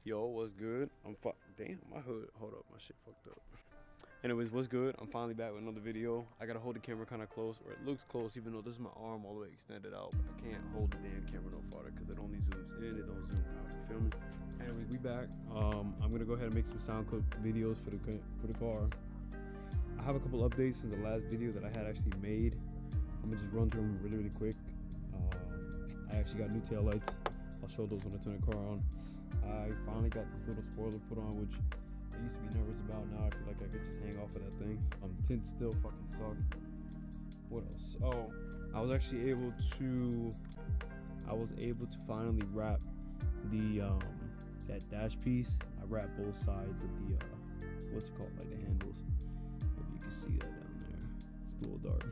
Yo, what's good? Damn, my hood. Hold up, my shit fucked up. Anyways, what's good? I'm finally back with another video. I gotta hold the camera kind of close, or it looks close, even though this is my arm all the way extended out. But I can't hold the damn camera no farther because it only zooms in, it don't zoom out. You feel me? Anyways, we back. I'm gonna go ahead and make some sound clip videos for the car. I have a couple updates since the last video that I had actually made. I'm gonna just run through them really quick. I actually got new tail lights. I'll show those when I turn the car on. I finally got this little spoiler put on, which I used to be nervous about. Now I feel like I could just hang off of that thing. Tints still fucking suck. What else? Oh, I was actually able to finally wrap the that dash piece. I wrapped both sides of the what's it called, like the handles. Maybe you can see that down there. It's a little dark.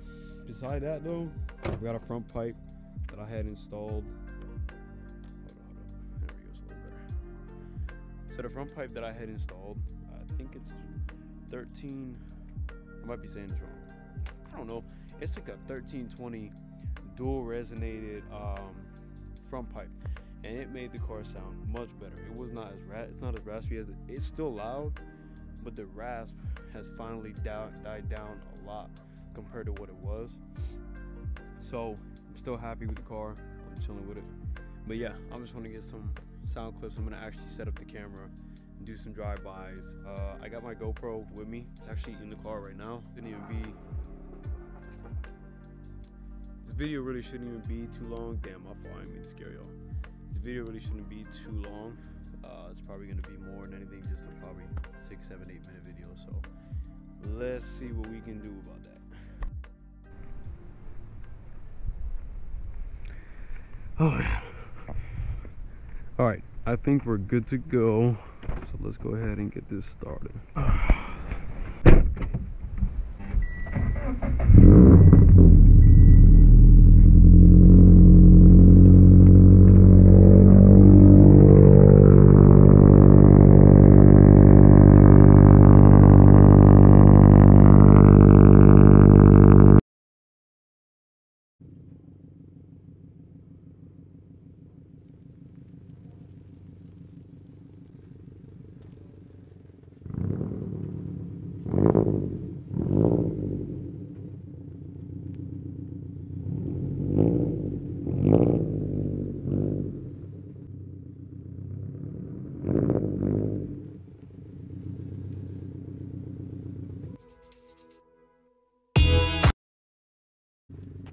Beside that though, I've got a front pipe that I had installed. So the front pipe that I had installed, I think it's 13, I might be saying this wrong, I don't know, it's like a 1320 dual resonated front pipe, and it made the car sound much better. It was not as it's not as raspy as it's still loud, but the rasp has finally died down a lot compared to what it was. So I'm still happy with the car. I'm chilling with it. But yeah, I'm just gonna get some sound clips. I'm gonna actually set up the camera and do some drive-bys. I got my GoPro with me. It's actually in the car right now. This video really shouldn't even be too long. Damn, my fault. I didn't mean to scare y'all. This video really shouldn't be too long. It's probably gonna be more than anything, just a probably 6, 7, 8 minute video. So let's see what we can do about that. Oh man. All right, I think we're good to go. So let's go ahead and get this started.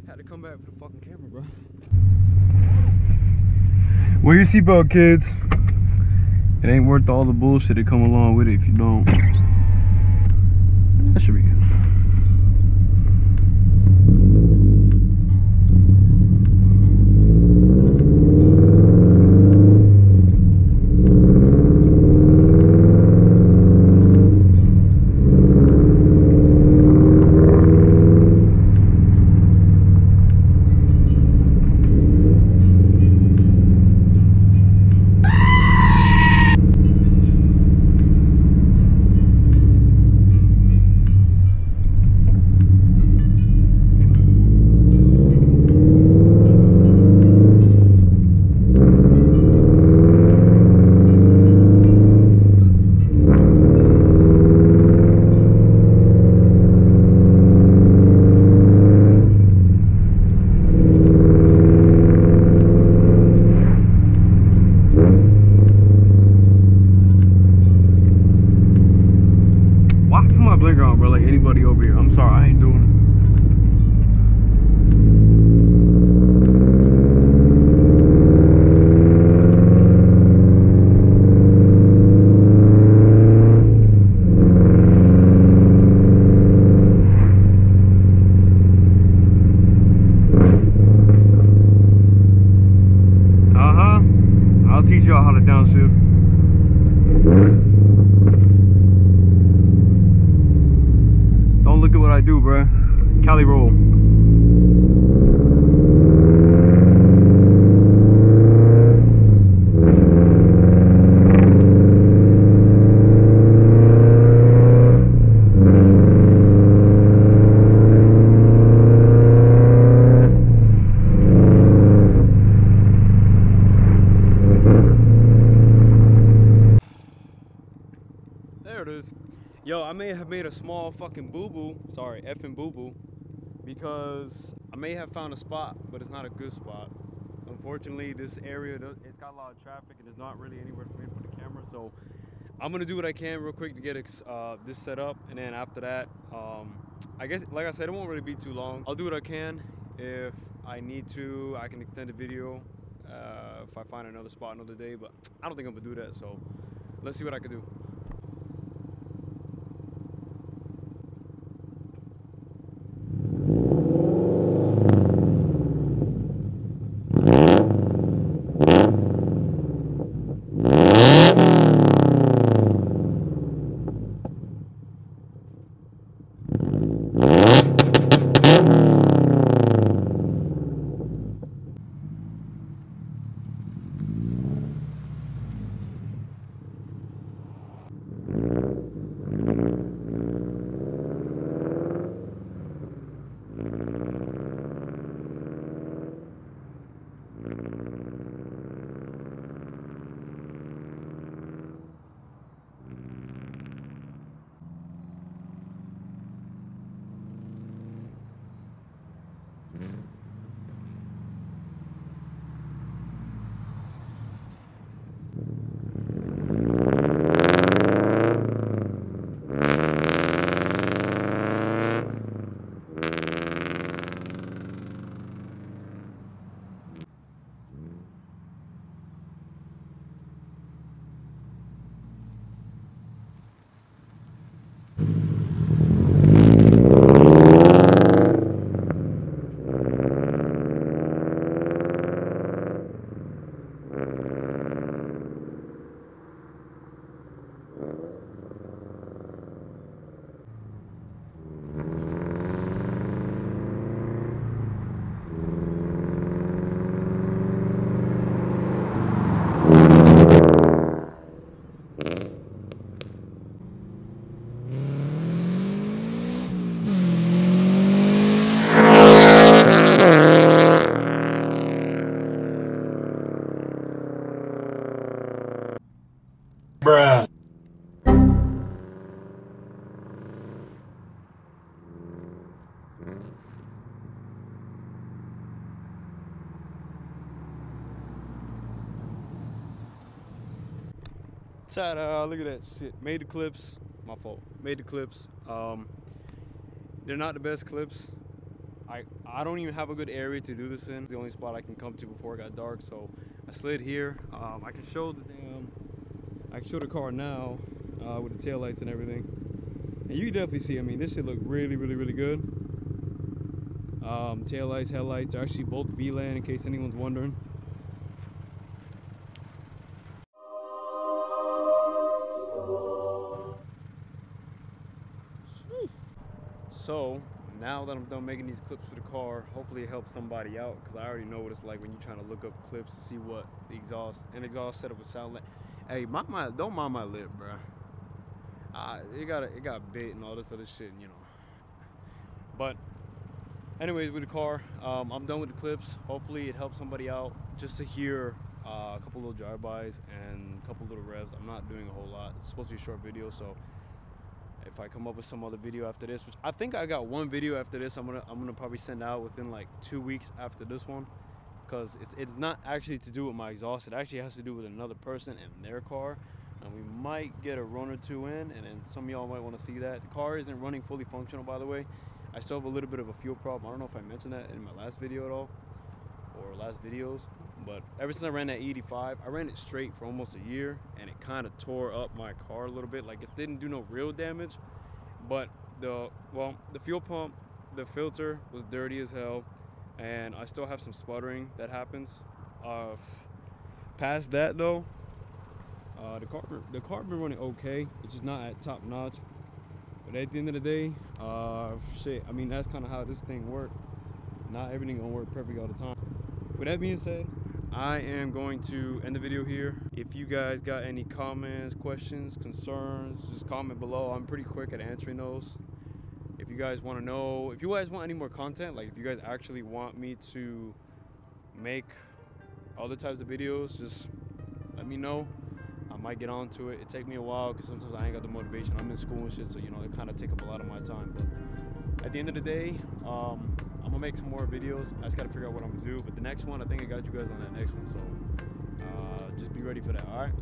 Had to come back for the fucking camera, bro. Wear your seatbelt, kids. It ain't worth all the bullshit that come along with it if you don't. That should be good. Blinker on, bro, like anybody over here. I'm sorry, I ain't doing it. I'll teach y'all how to downshift. Look at what I do, bruh. Cali roll. Yo, I may have made a small fucking boo-boo. Sorry, effing boo-boo. Because I may have found a spot, but it's not a good spot. Unfortunately, this area, it's got a lot of traffic and there's not really anywhere for me to put the camera. So I'm gonna do what I can real quick to get this set up. And then after that, I guess, like I said, it won't really be too long. I'll do what I can. If I need to, I can extend the video if I find another spot another day, but I don't think I'm gonna do that. So let's see what I can do. Bruh. Ta-da, look at that shit. Made the clips. My fault. Made the clips. They're not the best clips. I don't even have a good area to do this in. It's the only spot I can come to before it got dark, so I slid here. I can show the car now with the taillights and everything. And you can definitely see, I mean, this shit look really, really, really good. Taillights, headlights, they're actually both VLAN in case anyone's wondering. So now that I'm done making these clips for the car, hopefully it helps somebody out, because I already know what it's like when you're trying to look up clips to see what the exhaust setup would sound like. Hey, don't mind my lip, bro. It got bit and all this other shit, you know. But anyways, with the car, I'm done with the clips. Hopefully it helps somebody out just to hear a couple little drive-bys and a couple little revs. I'm not doing a whole lot. It's supposed to be a short video, so if I come up with some other video after this, which I think I got one video after this, I'm gonna probably send out within like 2 weeks after this one, because it's not actually to do with my exhaust. It actually has to do with another person and their car, and we might get a run or two in, and then some of y'all might want to see that. The car isn't running fully functional, by the way. I still have a little bit of a fuel problem. I don't know if I mentioned that in my last video at all, or last videos, but ever since I ran that 85, I ran it straight for almost a year, and it kind of tore up my car a little bit. Like, it didn't do no real damage, but the fuel pump, the filter was dirty as hell, and I still have some sputtering that happens. Past that though, the car been running okay. It's just not at top notch. But at the end of the day, shit, I mean, that's kind of how this thing works. Not everything gonna work perfect all the time. With that being said, I am going to end the video here. If you guys got any comments, questions, concerns, just comment below. I'm pretty quick at answering those. If you guys want to know, if you guys want any more content, like if you guys actually want me to make other types of videos, just let me know. I might get onto it. It take me a while because sometimes I ain't got the motivation. I'm in school and shit, so you know, it kind of take up a lot of my time. But at the end of the day, I'm gonna make some more videos. I just gotta figure out what I'm gonna do. But the next one, I think I got you guys on that next one. So just be ready for that. All right.